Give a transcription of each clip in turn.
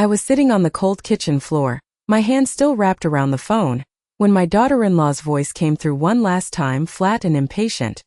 I was sitting on the cold kitchen floor, my hand still wrapped around the phone, when my daughter-in-law's voice came through one last time, flat and impatient.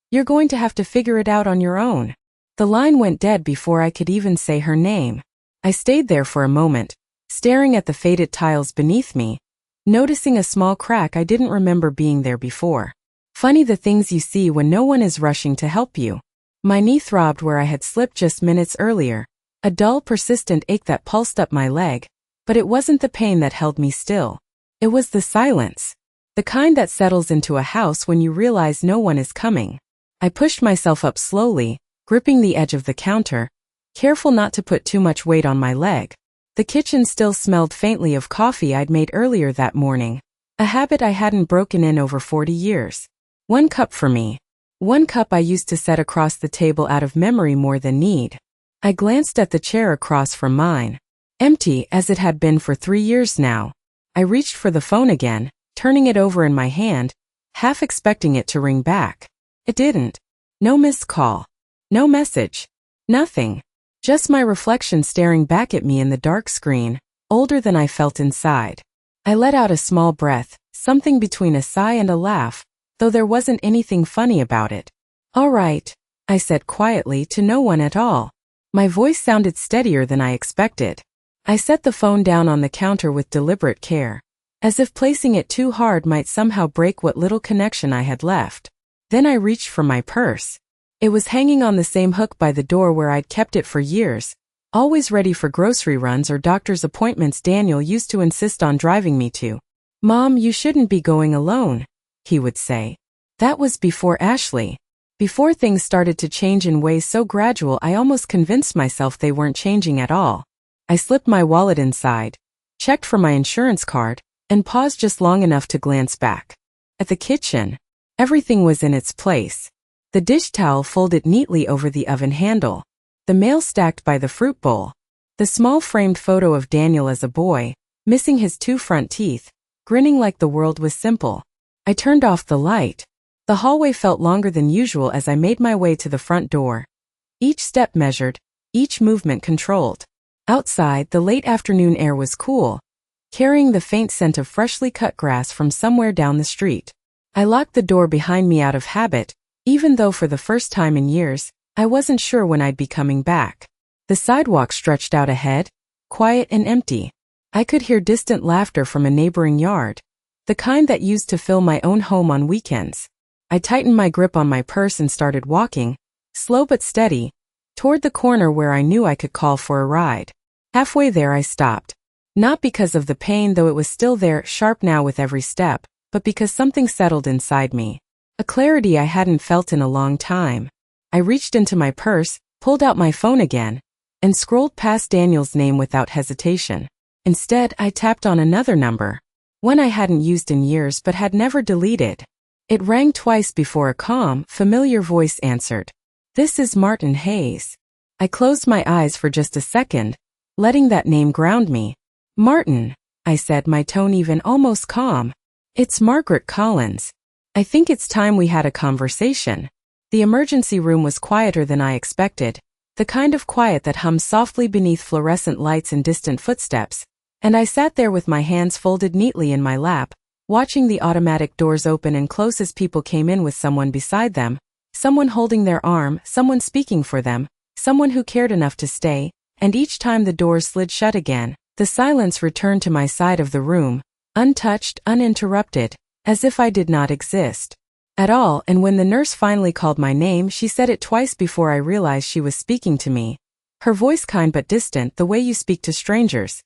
"You're going to have to figure it out on your own." The line went dead before I could even say her name. I stayed there for a moment, staring at the faded tiles beneath me, noticing a small crack I didn't remember being there before. Funny the things you see when no one is rushing to help you. My knee throbbed where I had slipped just minutes earlier, a dull, persistent ache that pulsed up my leg, but it wasn't the pain that held me still. It was the silence. The kind that settles into a house when you realize no one is coming. I pushed myself up slowly, gripping the edge of the counter, careful not to put too much weight on my leg. The kitchen still smelled faintly of coffee I'd made earlier that morning, a habit I hadn't broken in over 40 years. 1 cup for me. 1 cup I used to set across the table out of memory more than need. I glanced at the chair across from mine. Empty as it had been for 3 years now. I reached for the phone again, turning it over in my hand, half expecting it to ring back. It didn't. No missed call. No message. Nothing. Just my reflection staring back at me in the dark screen, older than I felt inside. I let out a small breath, something between a sigh and a laugh, though there wasn't anything funny about it. "All right," I said quietly to no one at all. My voice sounded steadier than I expected. I set the phone down on the counter with deliberate care, as if placing it too hard might somehow break what little connection I had left. Then I reached for my purse. It was hanging on the same hook by the door where I'd kept it for years, always ready for grocery runs or doctor's appointments Daniel used to insist on driving me to. "Mom, you shouldn't be going alone," he would say. That was before Ashley. Before things started to change in ways so gradual I almost convinced myself they weren't changing at all. I slipped my wallet inside, checked for my insurance card, and paused just long enough to glance back. At the kitchen, everything was in its place. The dish towel folded neatly over the oven handle, the mail stacked by the fruit bowl, the small framed photo of Daniel as a boy, missing his 2 front teeth, grinning like the world was simple. I turned off the light. The hallway felt longer than usual as I made my way to the front door. Each step measured, each movement controlled. Outside, the late afternoon air was cool, carrying the faint scent of freshly cut grass from somewhere down the street. I locked the door behind me out of habit, even though for the first time in years, I wasn't sure when I'd be coming back. The sidewalk stretched out ahead, quiet and empty. I could hear distant laughter from a neighboring yard, the kind that used to fill my own home on weekends. I tightened my grip on my purse and started walking, slow but steady, toward the corner where I knew I could call for a ride. Halfway there I stopped. Not because of the pain, though it was still there, sharp now with every step, but because something settled inside me. A clarity I hadn't felt in a long time. I reached into my purse, pulled out my phone again, and scrolled past Daniel's name without hesitation. Instead, I tapped on another number, one I hadn't used in years but had never deleted. It rang twice before a calm, familiar voice answered. "This is Martin Hayes." I closed my eyes for just a second, letting that name ground me. "Martin," I said, my tone even, almost calm. "It's Margaret Collins. I think it's time we had a conversation." The emergency room was quieter than I expected, the kind of quiet that hums softly beneath fluorescent lights and distant footsteps, and I sat there with my hands folded neatly in my lap, watching the automatic doors open and close as people came in with someone beside them, someone holding their arm, someone speaking for them, someone who cared enough to stay, and each time the doors slid shut again, the silence returned to my side of the room, untouched, uninterrupted, as if I did not exist at all. And when the nurse finally called my name, she said it twice before I realized she was speaking to me. Her voice kind but distant, the way you speak to strangers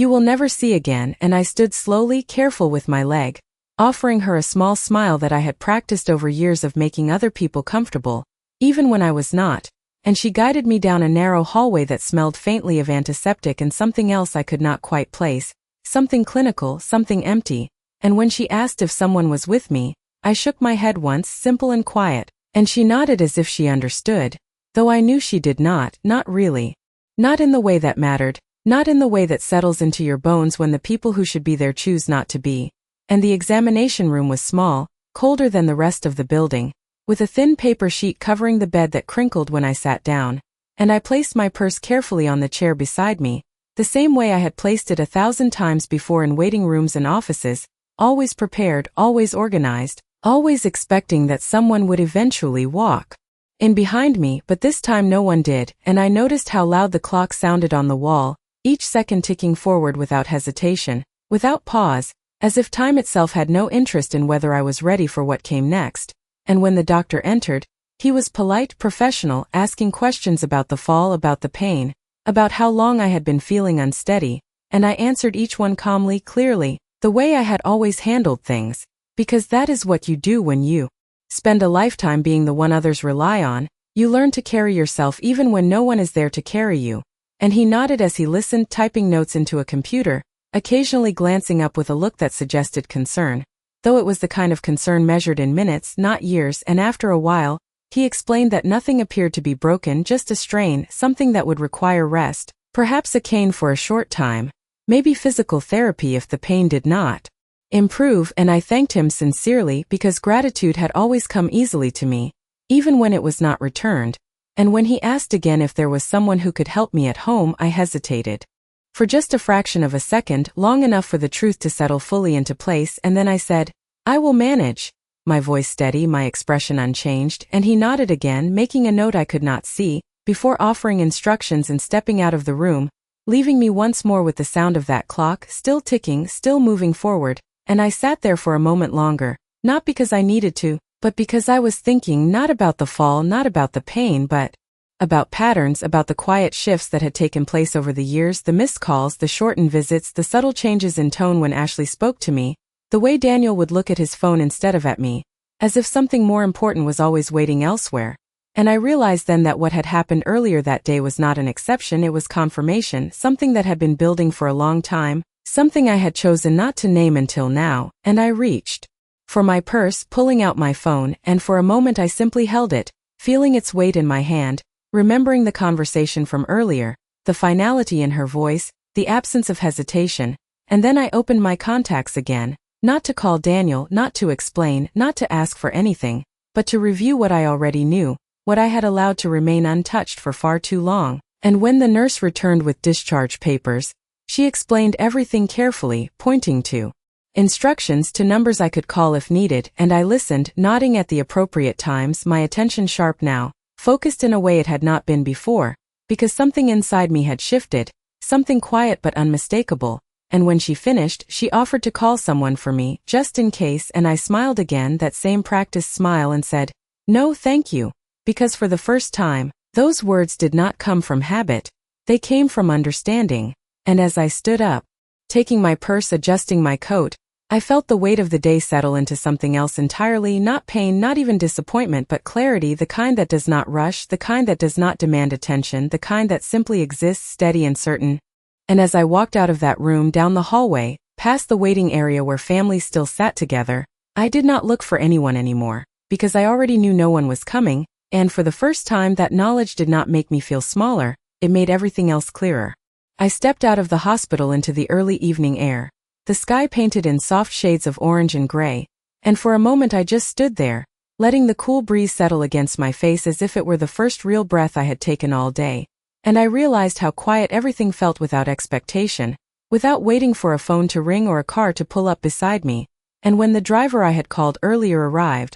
you will never see again. And I stood slowly, careful with my leg, offering her a small smile that I had practiced over years of making other people comfortable, even when I was not, and she guided me down a narrow hallway that smelled faintly of antiseptic and something else I could not quite place, something clinical, something empty. And when she asked if someone was with me, I shook my head once, simple and quiet, and she nodded as if she understood, though I knew she did not really. Not in the way that mattered, not in the way that settles into your bones when the people who should be there choose not to be. And the examination room was small, colder than the rest of the building, with a thin paper sheet covering the bed that crinkled when I sat down, and I placed my purse carefully on the chair beside me, the same way I had placed it 1,000 times before in waiting rooms and offices, always prepared, always organized, always expecting that someone would eventually walk in behind me, but this time no one did, and I noticed how loud the clock sounded on the wall, each second ticking forward without hesitation, without pause, as if time itself had no interest in whether I was ready for what came next. And when the doctor entered, he was polite, professional, asking questions about the fall, about the pain, about how long I had been feeling unsteady, and I answered each one calmly, clearly, the way I had always handled things, because that is what you do when you spend a lifetime being the one others rely on. You learn to carry yourself even when no one is there to carry you. And he nodded as he listened, typing notes into a computer, occasionally glancing up with a look that suggested concern, though it was the kind of concern measured in minutes, not years, and after a while, he explained that nothing appeared to be broken, just a strain, something that would require rest, perhaps a cane for a short time, maybe physical therapy if the pain did not improve, and I thanked him sincerely because gratitude had always come easily to me, even when it was not returned, and when he asked again if there was someone who could help me at home, I hesitated. For just a fraction of a second, long enough for the truth to settle fully into place, and then I said, "I will manage," my voice steady, my expression unchanged, and he nodded again, making a note I could not see, before offering instructions and stepping out of the room, leaving me once more with the sound of that clock, still ticking, still moving forward, and I sat there for a moment longer, not because I needed to, but because I was thinking not about the fall, not about the pain, but about patterns, about the quiet shifts that had taken place over the years, the missed calls, the shortened visits, the subtle changes in tone when Ashley spoke to me, the way Daniel would look at his phone instead of at me, as if something more important was always waiting elsewhere. And I realized then that what had happened earlier that day was not an exception, it was confirmation, something that had been building for a long time, something I had chosen not to name until now, and I reached for my purse, pulling out my phone, and for a moment I simply held it, feeling its weight in my hand, remembering the conversation from earlier, the finality in her voice, the absence of hesitation, and then I opened my contacts again, not to call Daniel, not to explain, not to ask for anything, but to review what I already knew, what I had allowed to remain untouched for far too long. And when the nurse returned with discharge papers, she explained everything carefully, pointing to instructions, to numbers I could call if needed, and I listened, nodding at the appropriate times, my attention sharp now, focused in a way it had not been before, because something inside me had shifted, something quiet but unmistakable. And when she finished, she offered to call someone for me, just in case, and I smiled again, that same practiced smile, and said, "No, thank you," because for the first time, those words did not come from habit, they came from understanding. And as I stood up, taking my purse, adjusting my coat, I felt the weight of the day settle into something else entirely, not pain, not even disappointment, but clarity, the kind that does not rush, the kind that does not demand attention, the kind that simply exists, steady and certain. And as I walked out of that room, down the hallway, past the waiting area where families still sat together, I did not look for anyone anymore, because I already knew no one was coming, and for the first time that knowledge did not make me feel smaller, it made everything else clearer. I stepped out of the hospital into the early evening air, the sky painted in soft shades of orange and gray, and for a moment I just stood there, letting the cool breeze settle against my face as if it were the first real breath I had taken all day. And I realized how quiet everything felt without expectation, without waiting for a phone to ring or a car to pull up beside me, and when the driver I had called earlier arrived,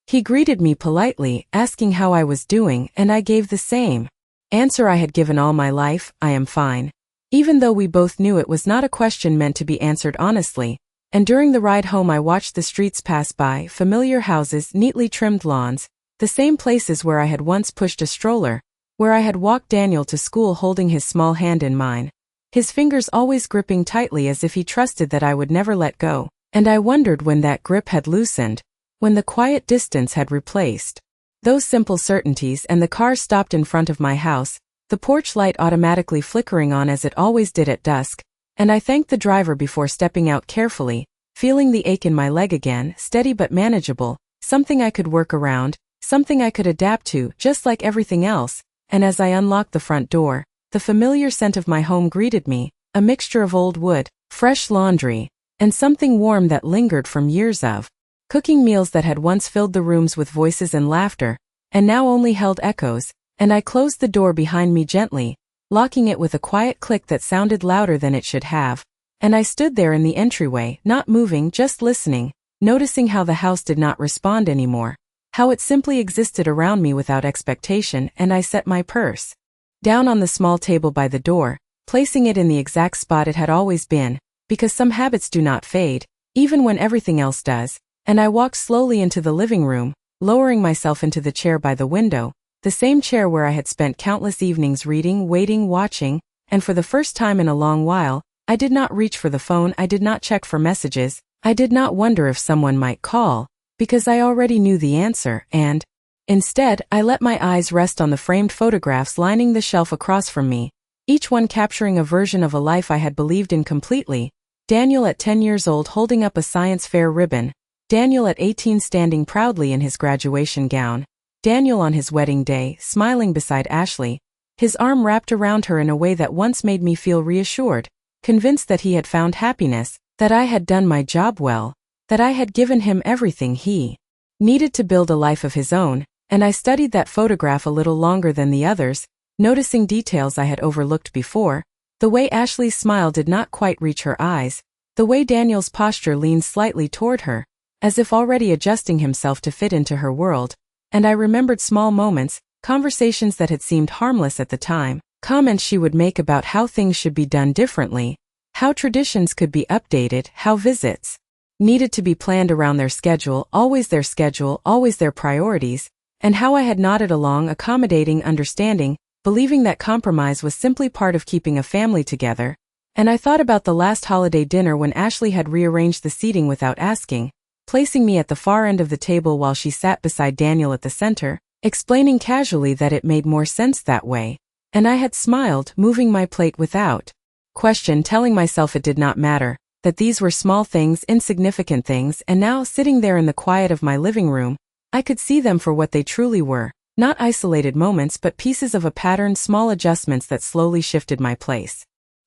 he greeted me politely, asking how I was doing, and I gave the same answer I had given all my life: "I am fine." Even though we both knew it was not a question meant to be answered honestly, and during the ride home I watched the streets pass by, familiar houses, neatly trimmed lawns, the same places where I had once pushed a stroller, where I had walked Daniel to school holding his small hand in mine, his fingers always gripping tightly as if he trusted that I would never let go, and I wondered when that grip had loosened, when the quiet distance had replaced those simple certainties, and the car stopped in front of my house, the porch light automatically flickering on as it always did at dusk, and I thanked the driver before stepping out carefully, feeling the ache in my leg again, steady but manageable, something I could work around, something I could adapt to, just like everything else. And as I unlocked the front door, the familiar scent of my home greeted me, a mixture of old wood, fresh laundry, and something warm that lingered from years of cooking meals that had once filled the rooms with voices and laughter, and now only held echoes. And I closed the door behind me gently, locking it with a quiet click that sounded louder than it should have. And I stood there in the entryway, not moving, just listening, noticing how the house did not respond anymore, how it simply existed around me without expectation, and I set my purse down on the small table by the door, placing it in the exact spot it had always been, because some habits do not fade, even when everything else does, and I walked slowly into the living room, lowering myself into the chair by the window, the same chair where I had spent countless evenings reading, waiting, watching, and for the first time in a long while, I did not reach for the phone, I did not check for messages, I did not wonder if someone might call, because I already knew the answer, and instead, I let my eyes rest on the framed photographs lining the shelf across from me, each one capturing a version of a life I had believed in completely. Daniel at 10 years old holding up a science fair ribbon, Daniel at 18 standing proudly in his graduation gown, Daniel on his wedding day, smiling beside Ashley, his arm wrapped around her in a way that once made me feel reassured, convinced that he had found happiness, that I had done my job well, that I had given him everything he needed to build a life of his own, and I studied that photograph a little longer than the others, noticing details I had overlooked before, the way Ashley's smile did not quite reach her eyes, the way Daniel's posture leaned slightly toward her, as if already adjusting himself to fit into her world, and I remembered small moments, conversations that had seemed harmless at the time, comments she would make about how things should be done differently, how traditions could be updated, how visits needed to be planned around their schedule, always their priorities, and how I had nodded along, accommodating, understanding, believing that compromise was simply part of keeping a family together. And I thought about the last holiday dinner when Ashley had rearranged the seating without asking, placing me at the far end of the table while she sat beside Daniel at the center, explaining casually that it made more sense that way. And I had smiled, moving my plate without question, telling myself it did not matter, that these were small things, insignificant things, and now, sitting there in the quiet of my living room, I could see them for what they truly were, not isolated moments but pieces of a pattern, small adjustments that slowly shifted my place.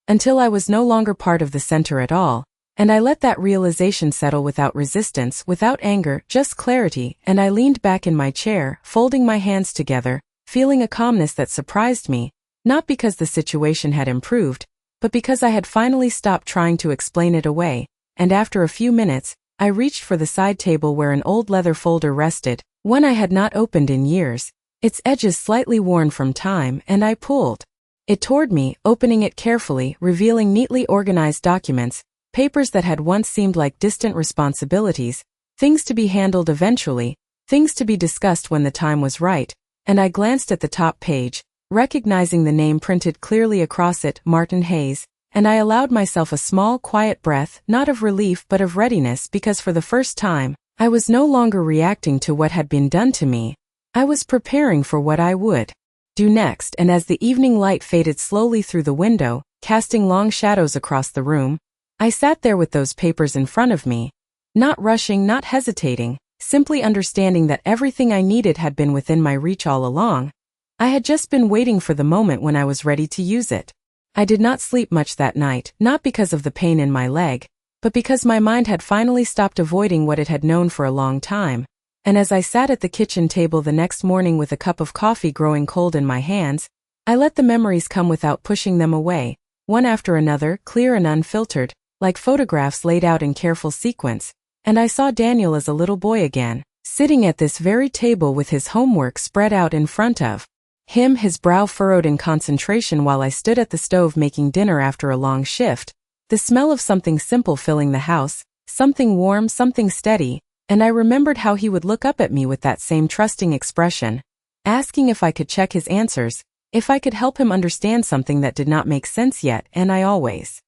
Until I was no longer part of the center at all, and I let that realization settle without resistance, without anger, just clarity, and I leaned back in my chair, folding my hands together, feeling a calmness that surprised me, not because the situation had improved, but because I had finally stopped trying to explain it away, and after a few minutes, I reached for the side table where an old leather folder rested, one I had not opened in years, its edges slightly worn from time, and I pulled it toward me, opening it carefully, revealing neatly organized documents, papers that had once seemed like distant responsibilities, things to be handled eventually, things to be discussed when the time was right, and I glanced at the top page, recognizing the name printed clearly across it, Martin Hayes, and I allowed myself a small, quiet breath, not of relief but of readiness, because for the first time, I was no longer reacting to what had been done to me. I was preparing for what I would do next, and as the evening light faded slowly through the window, casting long shadows across the room, I sat there with those papers in front of me, not rushing, not hesitating, simply understanding that everything I needed had been within my reach all along. I had just been waiting for the moment when I was ready to use it. I did not sleep much that night, not because of the pain in my leg, but because my mind had finally stopped avoiding what it had known for a long time. And as I sat at the kitchen table the next morning with a cup of coffee growing cold in my hands, I let the memories come without pushing them away, one after another, clear and unfiltered, like photographs laid out in careful sequence, and I saw Daniel as a little boy again, sitting at this very table with his homework spread out in front of him, his brow furrowed in concentration while I stood at the stove making dinner after a long shift, the smell of something simple filling the house, something warm, something steady, and I remembered how he would look up at me with that same trusting expression, asking if I could check his answers, if I could help him understand something that did not make sense yet, and I always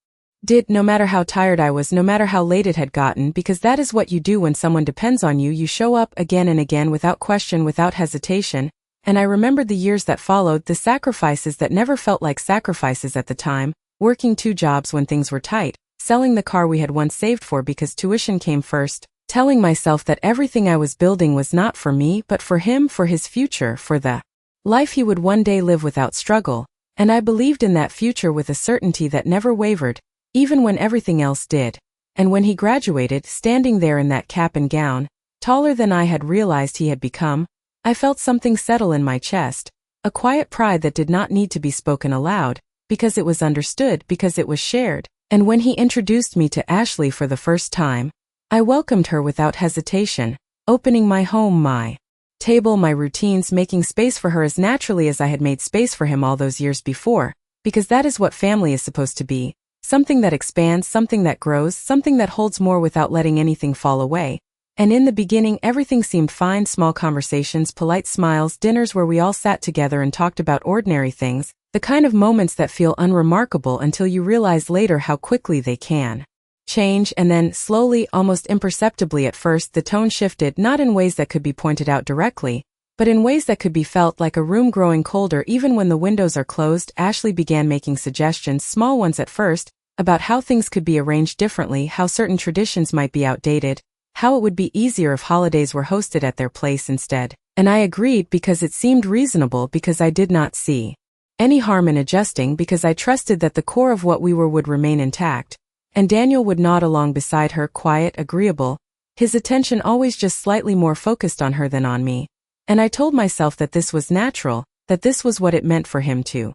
did, no matter how tired I was, no matter how late it had gotten, because that is what you do when someone depends on you. You show up again and again without question, without hesitation, and I remembered the years that followed, the sacrifices that never felt like sacrifices at the time, working 2 jobs when things were tight, selling the car we had once saved for because tuition came first, telling myself that everything I was building was not for me but for him, for his future, for the life he would one day live without struggle, and I believed in that future with a certainty that never wavered, even when everything else did. And when he graduated, standing there in that cap and gown, taller than I had realized he had become, I felt something settle in my chest, a quiet pride that did not need to be spoken aloud, because it was understood, because it was shared. And when he introduced me to Ashley for the first time, I welcomed her without hesitation, opening my home, my table, my routines, making space for her as naturally as I had made space for him all those years before, because that is what family is supposed to be, something that expands, something that grows, something that holds more without letting anything fall away. And in the beginning everything seemed fine, small conversations, polite smiles, dinners where we all sat together and talked about ordinary things, the kind of moments that feel unremarkable until you realize later how quickly they can change. And then, slowly, almost imperceptibly at first, the tone shifted, not in ways that could be pointed out directly, but in ways that could be felt, like a room growing colder even when the windows are closed. Ashley began making suggestions, small ones at first, about how things could be arranged differently, how certain traditions might be outdated, how it would be easier if holidays were hosted at their place instead. And I agreed because it seemed reasonable, because I did not see any harm in adjusting, because I trusted that the core of what we were would remain intact. And Daniel would nod along beside her, quiet, agreeable, his attention always just slightly more focused on her than on me. And I told myself that this was natural, that this was what it meant for him to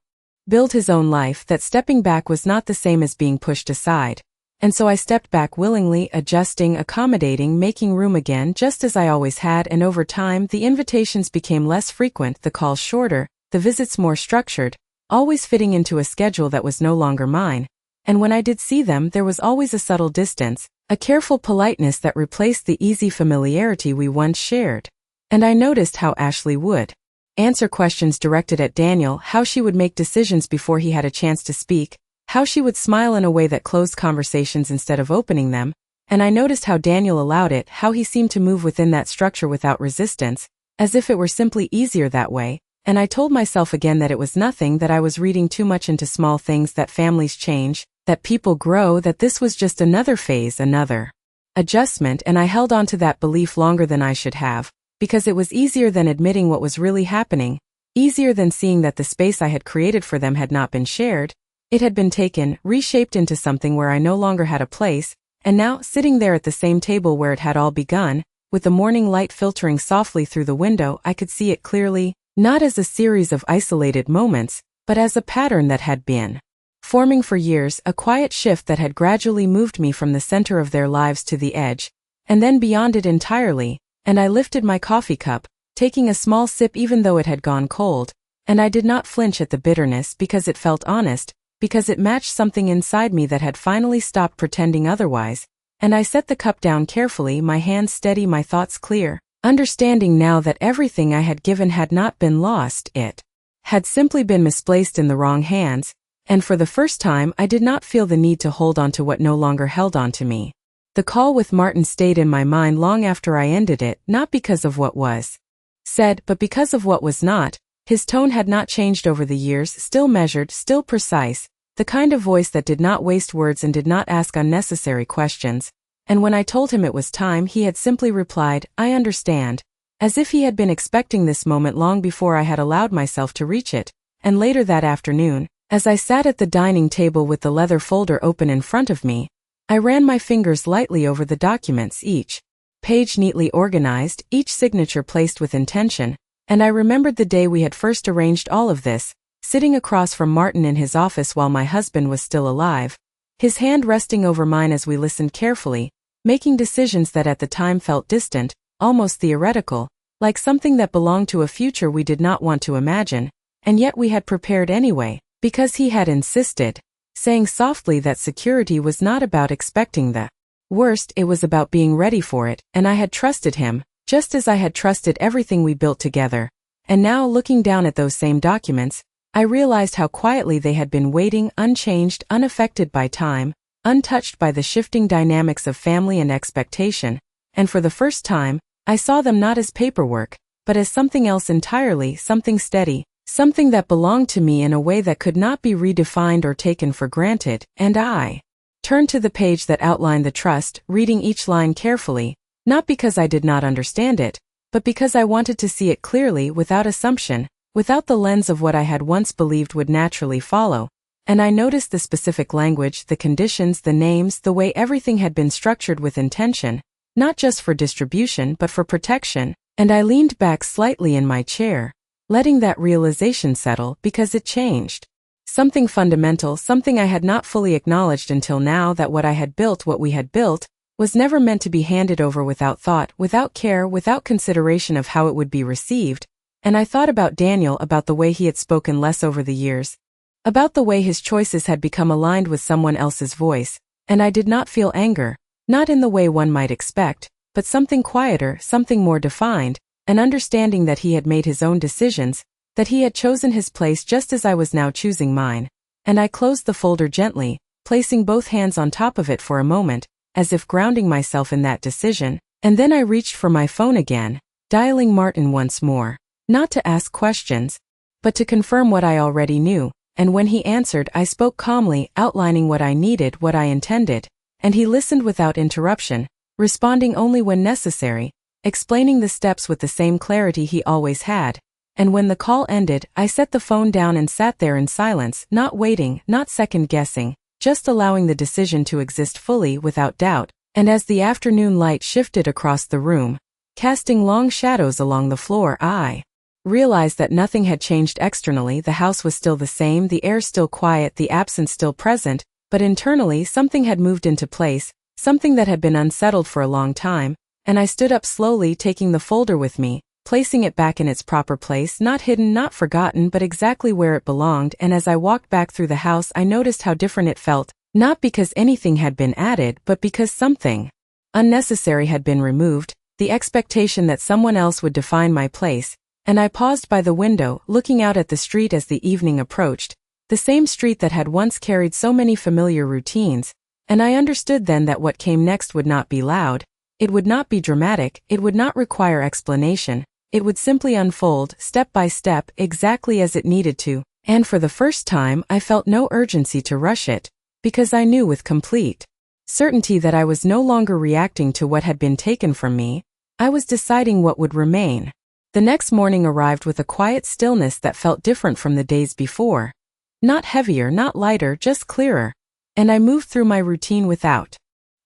build his own life, that stepping back was not the same as being pushed aside. And so I stepped back willingly, adjusting, accommodating, making room again, just as I always had. And over time, the invitations became less frequent, the calls shorter, the visits more structured, always fitting into a schedule that was no longer mine. And when I did see them, there was always a subtle distance, a careful politeness that replaced the easy familiarity we once shared. And I noticed how Ashley would answer questions directed at Daniel, how she would make decisions before he had a chance to speak, how she would smile in a way that closed conversations instead of opening them. And I noticed how Daniel allowed it, how he seemed to move within that structure without resistance, as if it were simply easier that way. And I told myself again that it was nothing, that I was reading too much into small things, that families change, that people grow, that this was just another phase, another adjustment. And I held on to that belief longer than I should have, because it was easier than admitting what was really happening, easier than seeing that the space I had created for them had not been shared. It had been taken, reshaped into something where I no longer had a place, and now, sitting there at the same table where it had all begun, with the morning light filtering softly through the window, I could see it clearly, not as a series of isolated moments, but as a pattern that had been forming for years, a quiet shift that had gradually moved me from the center of their lives to the edge, and then beyond it entirely. And I lifted my coffee cup, taking a small sip even though it had gone cold, and I did not flinch at the bitterness, because it felt honest, because it matched something inside me that had finally stopped pretending otherwise. And I set the cup down carefully, my hands steady, my thoughts clear, understanding now that everything I had given had not been lost, it had simply been misplaced in the wrong hands. And for the first time I did not feel the need to hold on to what no longer held on to me. The call with Martin stayed in my mind long after I ended it, not because of what was said, but because of what was not. His tone had not changed over the years, still measured, still precise, the kind of voice that did not waste words and did not ask unnecessary questions. And when I told him it was time, he had simply replied, "I understand," as if he had been expecting this moment long before I had allowed myself to reach it. And later that afternoon, as I sat at the dining table with the leather folder open in front of me, I ran my fingers lightly over the documents, each page neatly organized, each signature placed with intention, and I remembered the day we had first arranged all of this, sitting across from Martin in his office while my husband was still alive, his hand resting over mine as we listened carefully, making decisions that at the time felt distant, almost theoretical, like something that belonged to a future we did not want to imagine, and yet we had prepared anyway, because he had insisted, saying softly that security was not about expecting the worst, it was about being ready for it. And I had trusted him, just as I had trusted everything we built together. And now, looking down at those same documents, I realized how quietly they had been waiting, unchanged, unaffected by time, untouched by the shifting dynamics of family and expectation. And for the first time, I saw them not as paperwork, but as something else entirely, something steady, something that belonged to me in a way that could not be redefined or taken for granted. And I turned to the page that outlined the trust, reading each line carefully, not because I did not understand it, but because I wanted to see it clearly, without assumption, without the lens of what I had once believed would naturally follow. And I noticed the specific language, the conditions, the names, the way everything had been structured with intention, not just for distribution but for protection. And I leaned back slightly in my chair, letting that realization settle, because it changed Something fundamental, something I had not fully acknowledged until now, that what I had built, what we had built, was never meant to be handed over without thought, without care, without consideration of how it would be received. And I thought about Daniel, about the way he had spoken less over the years, about the way his choices had become aligned with someone else's voice, and I did not feel anger, not in the way one might expect, but something quieter, something more defined, an understanding that he had made his own decisions, that he had chosen his place just as I was now choosing mine. And I closed the folder gently, placing both hands on top of it for a moment, as if grounding myself in that decision, and then I reached for my phone again, dialing Martin once more, not to ask questions, but to confirm what I already knew, and when he answered I spoke calmly, outlining what I needed, what I intended, and he listened without interruption, responding only when necessary, explaining the steps with the same clarity he always had. And when the call ended, I set the phone down and sat there in silence, not waiting, not second-guessing, just allowing the decision to exist fully without doubt. And as the afternoon light shifted across the room, casting long shadows along the floor, I realized that nothing had changed externally. The house was still the same, the air still quiet, the absence still present, but internally something had moved into place, something that had been unsettled for a long time, and I stood up slowly, taking the folder with me, placing it back in its proper place, not hidden, not forgotten, but exactly where it belonged. And as I walked back through the house, I noticed how different it felt, not because anything had been added, but because something unnecessary had been removed, the expectation that someone else would define my place. And I paused by the window, looking out at the street as the evening approached, the same street that had once carried so many familiar routines, and I understood then that what came next would not be loud, it would not be dramatic, it would not require explanation. It would simply unfold, step by step, exactly as it needed to, and for the first time I felt no urgency to rush it, because I knew with complete certainty that I was no longer reacting to what had been taken from me, I was deciding what would remain. The next morning arrived with a quiet stillness that felt different from the days before. Not heavier, not lighter, just clearer. And I moved through my routine without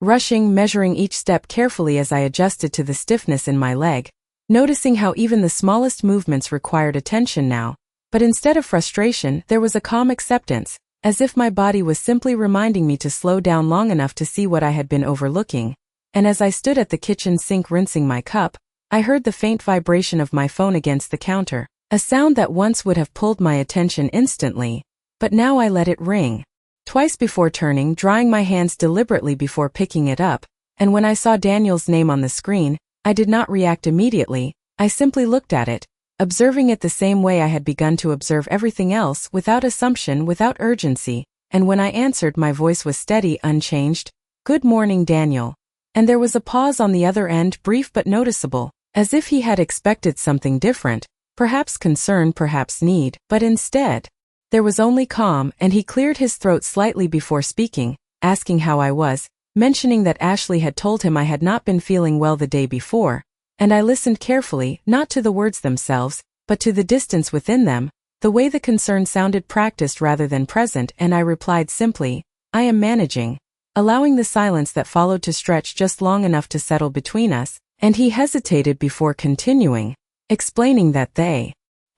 rushing, measuring each step carefully as I adjusted to the stiffness in my leg, noticing how even the smallest movements required attention now, but instead of frustration, there was a calm acceptance, as if my body was simply reminding me to slow down long enough to see what I had been overlooking. And as I stood at the kitchen sink rinsing my cup, I heard the faint vibration of my phone against the counter, a sound that once would have pulled my attention instantly, but now I let it ring twice before turning, drying my hands deliberately before picking it up, and when I saw Daniel's name on the screen, I did not react immediately. I simply looked at it, observing it the same way I had begun to observe everything else, without assumption, without urgency, and when I answered, my voice was steady, unchanged. "Good morning, Daniel." And there was a pause on the other end, brief but noticeable, as if he had expected something different, perhaps concern, perhaps need, but instead, there was only calm, and he cleared his throat slightly before speaking, asking how I was, mentioning that Ashley had told him I had not been feeling well the day before, and I listened carefully, not to the words themselves, but to the distance within them, the way the concern sounded practiced rather than present, and I replied simply, "I am managing," allowing the silence that followed to stretch just long enough to settle between us, and he hesitated before continuing, explaining that they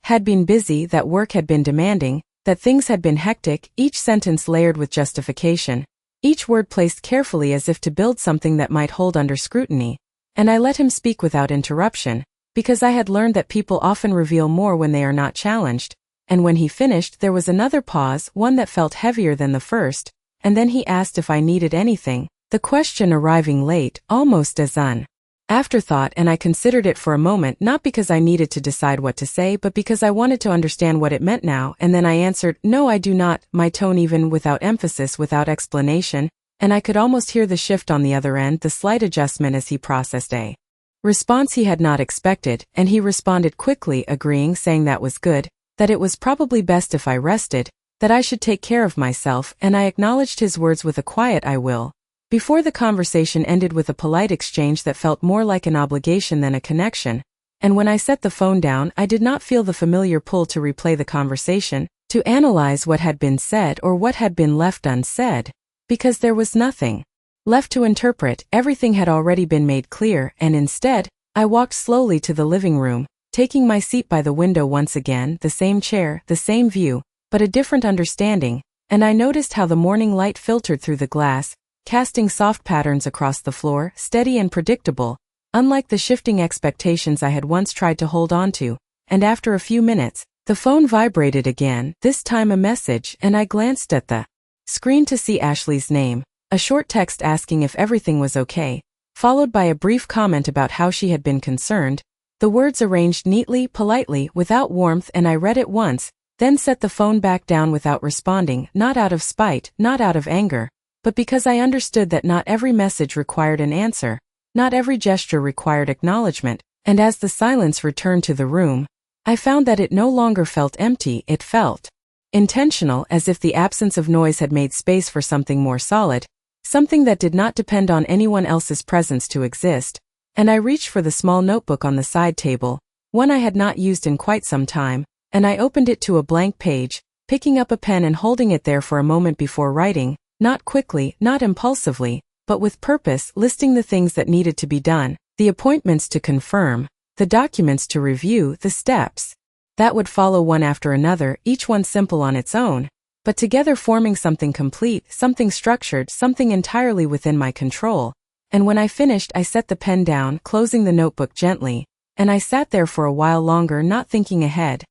had been busy, that work had been demanding, that things had been hectic, each sentence layered with justification, each word placed carefully as if to build something that might hold under scrutiny, and I let him speak without interruption, because I had learned that people often reveal more when they are not challenged, and when he finished there was another pause, one that felt heavier than the first, and then he asked if I needed anything, the question arriving late, almost as an afterthought, and I considered it for a moment, not because I needed to decide what to say, but because I wanted to understand what it meant now, and then I answered, "No, I do not," my tone even without emphasis, without explanation, and I could almost hear the shift on the other end, the slight adjustment as he processed a response he had not expected, and he responded quickly, agreeing, saying that was good, that it was probably best if I rested, that I should take care of myself, and I acknowledged his words with a quiet "I will," before the conversation ended with a polite exchange that felt more like an obligation than a connection, and when I set the phone down I did not feel the familiar pull to replay the conversation, to analyze what had been said or what had been left unsaid, because there was nothing left to interpret, everything had already been made clear, and instead, I walked slowly to the living room, taking my seat by the window once again, the same chair, the same view, but a different understanding, and I noticed how the morning light filtered through the glass, casting soft patterns across the floor, steady and predictable, unlike the shifting expectations I had once tried to hold on to. And after a few minutes, the phone vibrated again, this time a message, and I glanced at the screen to see Ashley's name, a short text asking if everything was okay, followed by a brief comment about how she had been concerned, the words arranged neatly, politely, without warmth, and I read it once, then set the phone back down without responding, not out of spite, not out of anger, but because I understood that not every message required an answer, not every gesture required acknowledgement, and as the silence returned to the room, I found that it no longer felt empty, it felt intentional, as if the absence of noise had made space for something more solid, something that did not depend on anyone else's presence to exist, and I reached for the small notebook on the side table, one I had not used in quite some time, and I opened it to a blank page, picking up a pen and holding it there for a moment before writing, not quickly, not impulsively, but with purpose, listing the things that needed to be done, the appointments to confirm, the documents to review, the steps that would follow one after another, each one simple on its own, but together forming something complete, something structured, something entirely within my control. And when I finished, I set the pen down, closing the notebook gently, and I sat there for a while longer, not thinking ahead,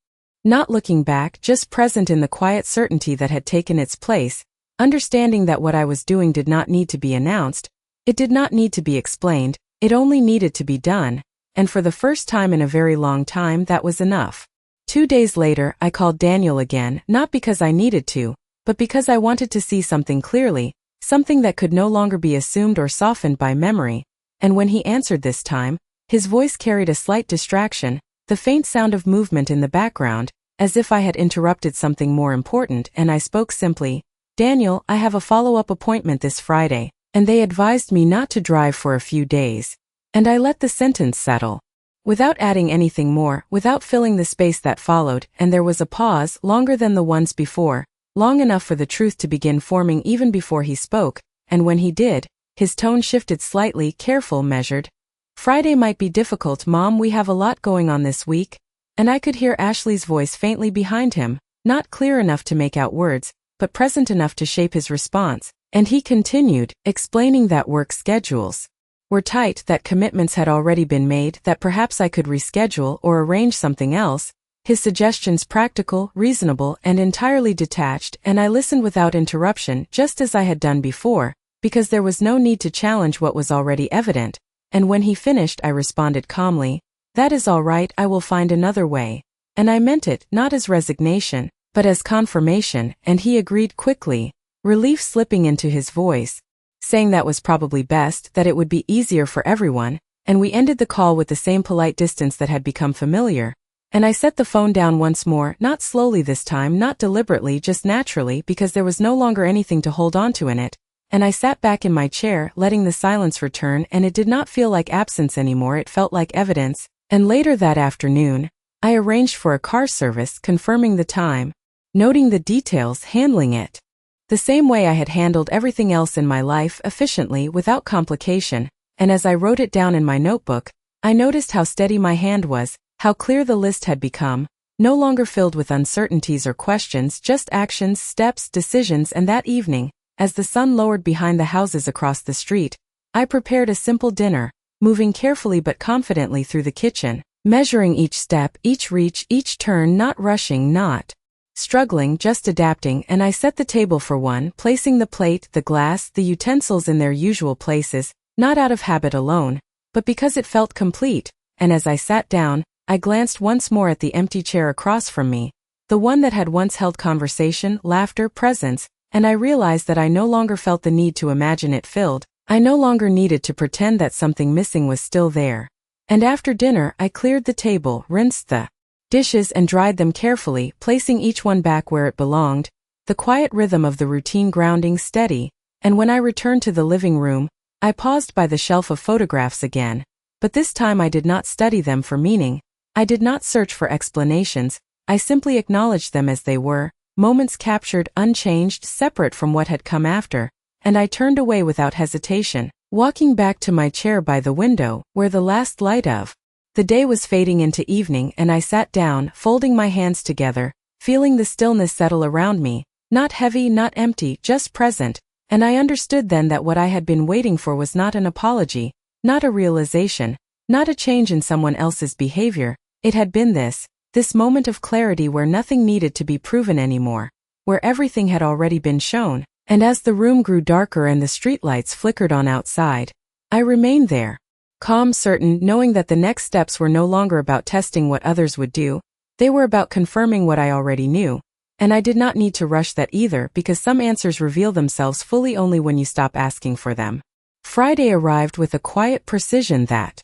not looking back, just present in the quiet certainty that had taken its place, understanding that what I was doing did not need to be announced, it did not need to be explained, it only needed to be done, and for the first time in a very long time that was enough. 2 days later, I called Daniel again, not because I needed to, but because I wanted to see something clearly, something that could no longer be assumed or softened by memory, and when he answered this time, his voice carried a slight distraction, the faint sound of movement in the background, as if I had interrupted something more important, and I spoke simply, "Daniel, I have a follow-up appointment this Friday, and they advised me not to drive for a few days." And I let the sentence settle. Without adding anything more, without filling the space that followed, and there was a pause, longer than the ones before, long enough for the truth to begin forming even before he spoke, and when he did, his tone shifted slightly, careful, measured. "Friday might be difficult, Mom, we have a lot going on this week," and I could hear Ashley's voice faintly behind him, not clear enough to make out words, but present enough to shape his response, and he continued, explaining that work schedules were tight, that commitments had already been made, that perhaps I could reschedule or arrange something else, his suggestions practical, reasonable, and entirely detached, and I listened without interruption, just as I had done before, because there was no need to challenge what was already evident, and when he finished I responded calmly, "That is all right, I will find another way." And I meant it, not as resignation, but as confirmation, and he agreed quickly, relief slipping into his voice, saying that was probably best, that it would be easier for everyone, and we ended the call with the same polite distance that had become familiar, and I set the phone down once more, not slowly this time, not deliberately, just naturally, because there was no longer anything to hold on to in it, and I sat back in my chair, letting the silence return, and it did not feel like absence anymore, it felt like evidence, and later that afternoon, I arranged for a car service, confirming the time, noting the details, handling it the same way I had handled everything else in my life, efficiently, without complication, and as I wrote it down in my notebook, I noticed how steady my hand was, how clear the list had become, no longer filled with uncertainties or questions, just actions, steps, decisions. And that evening, as the sun lowered behind the houses across the street, I prepared a simple dinner, moving carefully but confidently through the kitchen, measuring each step, each reach, each turn, not rushing, not struggling, just adapting, and I set the table for one, placing the plate, the glass, the utensils in their usual places, not out of habit alone, but because it felt complete, and as I sat down, I glanced once more at the empty chair across from me, the one that had once held conversation, laughter, presence, and I realized that I no longer felt the need to imagine it filled, I no longer needed to pretend that something missing was still there. And after dinner, I cleared the table, rinsed the dishes and dried them carefully, placing each one back where it belonged, the quiet rhythm of the routine grounding steady, and when I returned to the living room, I paused by the shelf of photographs again, but this time I did not study them for meaning, I did not search for explanations, I simply acknowledged them as they were, moments captured, unchanged, separate from what had come after, and I turned away without hesitation, walking back to my chair by the window, where the last light of the day was fading into evening, and I sat down, folding my hands together, feeling the stillness settle around me, not heavy, not empty, just present, and I understood then that what I had been waiting for was not an apology, not a realization, not a change in someone else's behavior. It had been this moment of clarity where nothing needed to be proven anymore, where everything had already been shown. And as the room grew darker and the streetlights flickered on outside, I remained there, calm, certain, knowing that the next steps were no longer about testing what others would do. They were about confirming what I already knew. And I did not need to rush that either, because some answers reveal themselves fully only when you stop asking for them. Friday arrived with a quiet precision that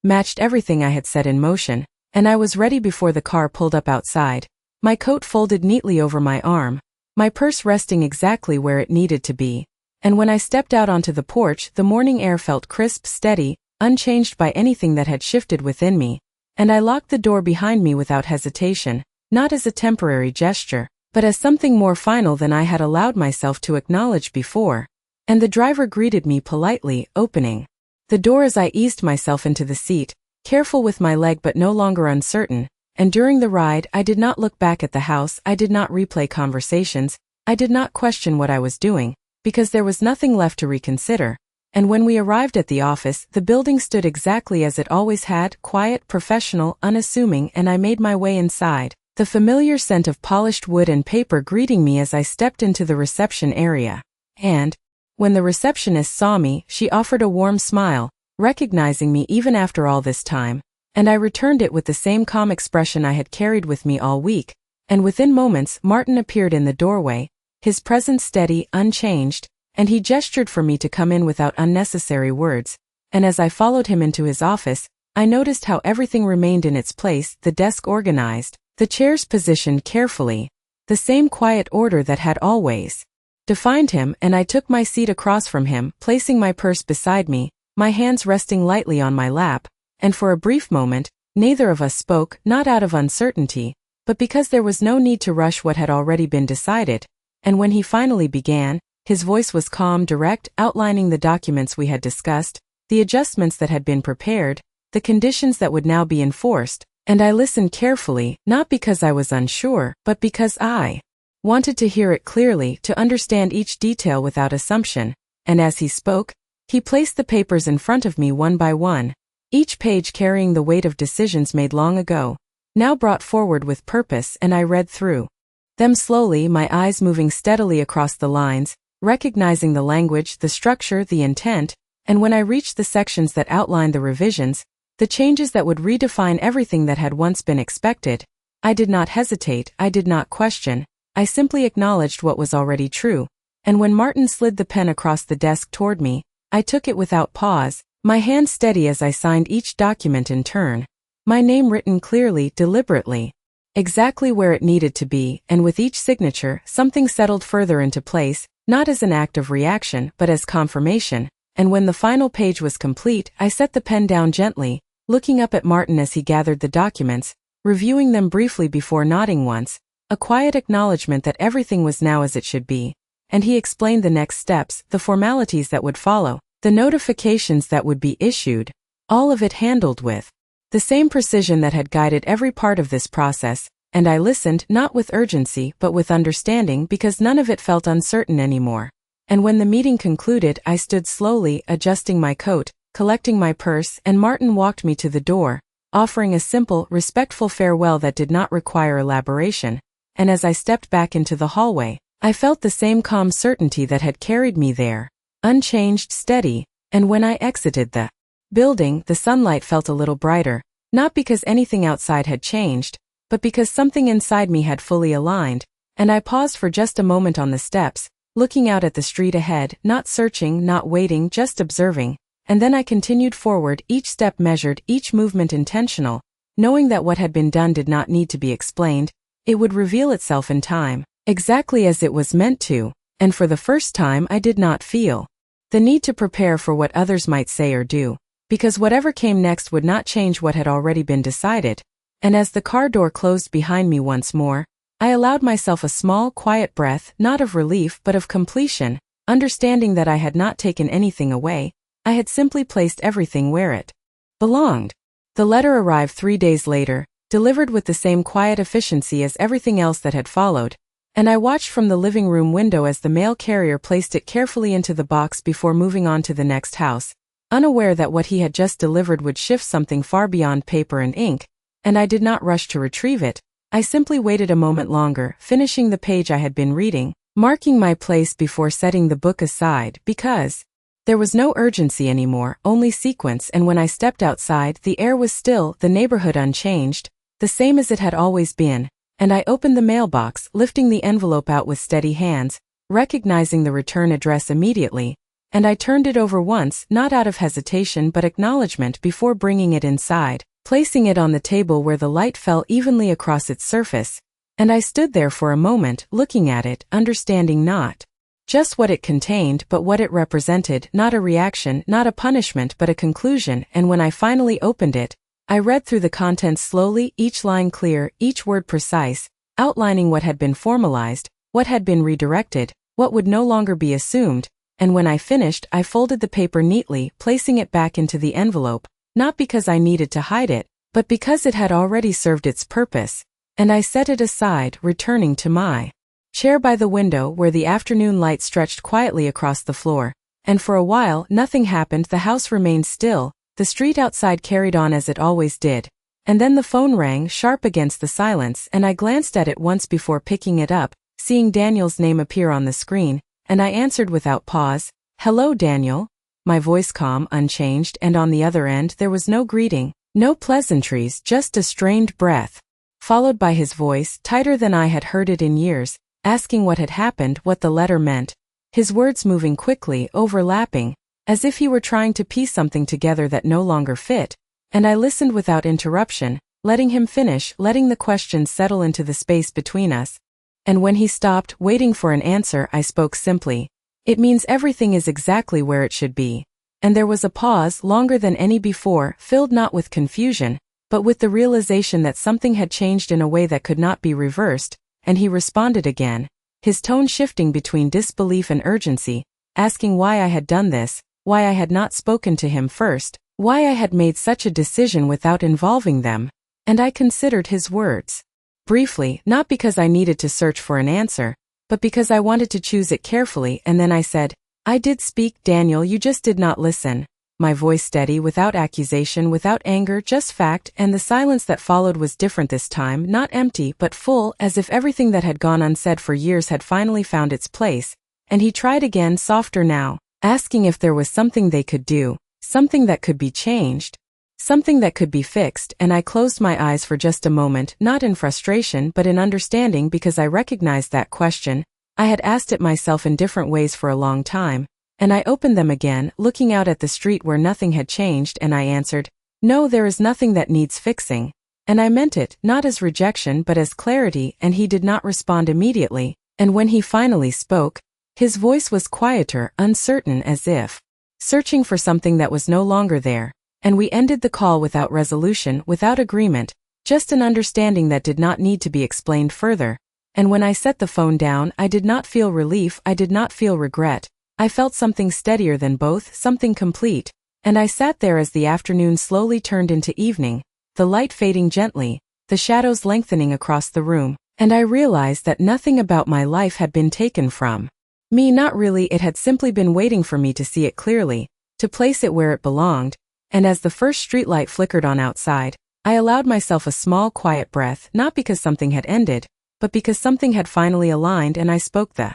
matched everything I had set in motion, and I was ready before the car pulled up outside, my coat folded neatly over my arm, my purse resting exactly where it needed to be. And when I stepped out onto the porch, the morning air felt crisp, steady, unchanged by anything that had shifted within me, and I locked the door behind me without hesitation, not as a temporary gesture, but as something more final than I had allowed myself to acknowledge before. And the driver greeted me politely, opening the door as I eased myself into the seat, careful with my leg but no longer uncertain. And during the ride, I did not look back at the house, I did not replay conversations, I did not question what I was doing, because there was nothing left to reconsider. And when we arrived at the office, the building stood exactly as it always had, quiet, professional, unassuming, and I made my way inside, the familiar scent of polished wood and paper greeting me as I stepped into the reception area. And when the receptionist saw me, she offered a warm smile, recognizing me even after all this time, and I returned it with the same calm expression I had carried with me all week. And within moments, Martin appeared in the doorway, his presence steady, unchanged, and he gestured for me to come in without unnecessary words. And as I followed him into his office, I noticed how everything remained in its place, the desk organized, the chairs positioned carefully, the same quiet order that had always defined him. And I took my seat across from him, placing my purse beside me, my hands resting lightly on my lap, and for a brief moment, neither of us spoke, not out of uncertainty, but because there was no need to rush what had already been decided. And when he finally began, his voice was calm, direct, outlining the documents we had discussed, the adjustments that had been prepared, the conditions that would now be enforced, and I listened carefully, not because I was unsure, but because I wanted to hear it clearly, to understand each detail without assumption. And as he spoke, he placed the papers in front of me one by one, each page carrying the weight of decisions made long ago, now brought forward with purpose, and I read through them slowly, my eyes moving steadily across the lines, recognizing the language, the structure, the intent. And when I reached the sections that outlined the revisions, the changes that would redefine everything that had once been expected, I did not hesitate, I did not question, I simply acknowledged what was already true. And when Martin slid the pen across the desk toward me, I took it without pause, my hand steady as I signed each document in turn, my name written clearly, deliberately, exactly where it needed to be. And with each signature, something settled further into place, not as an act of reaction, but as confirmation. And when the final page was complete, I set the pen down gently, looking up at Martin as he gathered the documents, reviewing them briefly before nodding once, a quiet acknowledgement that everything was now as it should be. And he explained the next steps, the formalities that would follow, the notifications that would be issued, all of it handled with the same precision that had guided every part of this process. And I listened, not with urgency but with understanding, because none of it felt uncertain anymore. And when the meeting concluded, I stood slowly, adjusting my coat, collecting my purse, and Martin walked me to the door, offering a simple, respectful farewell that did not require elaboration. And as I stepped back into the hallway, I felt the same calm certainty that had carried me there, unchanged, steady. And when I exited the building, the sunlight felt a little brighter, not because anything outside had changed, but because something inside me had fully aligned. And I paused for just a moment on the steps, looking out at the street ahead, not searching, not waiting, just observing. And then I continued forward, each step measured, each movement intentional, knowing that what had been done did not need to be explained. It would reveal itself in time, exactly as it was meant to. And for the first time, I did not feel the need to prepare for what others might say or do, because whatever came next would not change what had already been decided. And as the car door closed behind me once more, I allowed myself a small, quiet breath, not of relief but of completion, understanding that I had not taken anything away, I had simply placed everything where it belonged. The letter arrived 3 days later, delivered with the same quiet efficiency as everything else that had followed, and I watched from the living room window as the mail carrier placed it carefully into the box before moving on to the next house, unaware that what he had just delivered would shift something far beyond paper and ink, and I did not rush to retrieve it. I simply waited a moment longer, finishing the page I had been reading, marking my place before setting the book aside, because there was no urgency anymore, only sequence, and when I stepped outside, the air was still, the neighborhood unchanged, the same as it had always been, and I opened the mailbox, lifting the envelope out with steady hands, recognizing the return address immediately, and I turned it over once, not out of hesitation but acknowledgement before bringing it inside, placing it on the table where the light fell evenly across its surface, and I stood there for a moment, looking at it, understanding not just what it contained but what it represented, not a reaction, not a punishment but a conclusion, and when I finally opened it, I read through the contents slowly, each line clear, each word precise, outlining what had been formalized, what had been redirected, what would no longer be assumed, and when I finished, I folded the paper neatly, placing it back into the envelope, not because I needed to hide it, but because it had already served its purpose, and I set it aside, returning to my chair by the window where the afternoon light stretched quietly across the floor, and for a while nothing happened. The house remained still, the street outside carried on as it always did, and then the phone rang sharp against the silence, and I glanced at it once before picking it up, seeing Daniel's name appear on the screen, and I answered without pause, "Hello, Daniel," my voice calm, unchanged, and on the other end there was no greeting, no pleasantries, just a strained breath, followed by his voice, tighter than I had heard it in years, asking what had happened, what the letter meant, his words moving quickly, overlapping, as if he were trying to piece something together that no longer fit, and I listened without interruption, letting him finish, letting the questions settle into the space between us. And when he stopped, waiting for an answer, I spoke simply. "It means everything is exactly where it should be." And there was a pause, longer than any before, filled not with confusion, but with the realization that something had changed in a way that could not be reversed, and he responded again, his tone shifting between disbelief and urgency, asking why I had done this, why I had not spoken to him first, why I had made such a decision without involving them, and I considered his words. Briefly, not because I needed to search for an answer, but because I wanted to choose it carefully, and then I said, "I did speak, Daniel, you just did not listen." My voice steady, without accusation, without anger, just fact, and the silence that followed was different this time, not empty, but full, as if everything that had gone unsaid for years had finally found its place, and he tried again, softer now, asking if there was something they could do, something that could be changed, something that could be fixed, and I closed my eyes for just a moment, not in frustration but in understanding, because I recognized that question. I had asked it myself in different ways for a long time, and I opened them again, looking out at the street where nothing had changed, and I answered, "No, there is nothing that needs fixing." And I meant it, not as rejection but as clarity, and he did not respond immediately, and when he finally spoke, his voice was quieter, uncertain, as if searching for something that was no longer there, and we ended the call without resolution, without agreement, just an understanding that did not need to be explained further. And when I set the phone down, I did not feel relief, I did not feel regret. I felt something steadier than both, something complete, and I sat there as the afternoon slowly turned into evening, the light fading gently, the shadows lengthening across the room, and I realized that nothing about my life had been taken from me. Not really, it had simply been waiting for me to see it clearly, to place it where it belonged, and as the first streetlight flickered on outside, I allowed myself a small quiet breath, not because something had ended, but because something had finally aligned, and I spoke the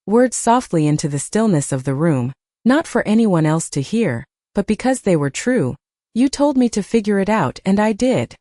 words softly into the stillness of the room, not for anyone else to hear, but because they were true. "You told me to figure it out, and I did."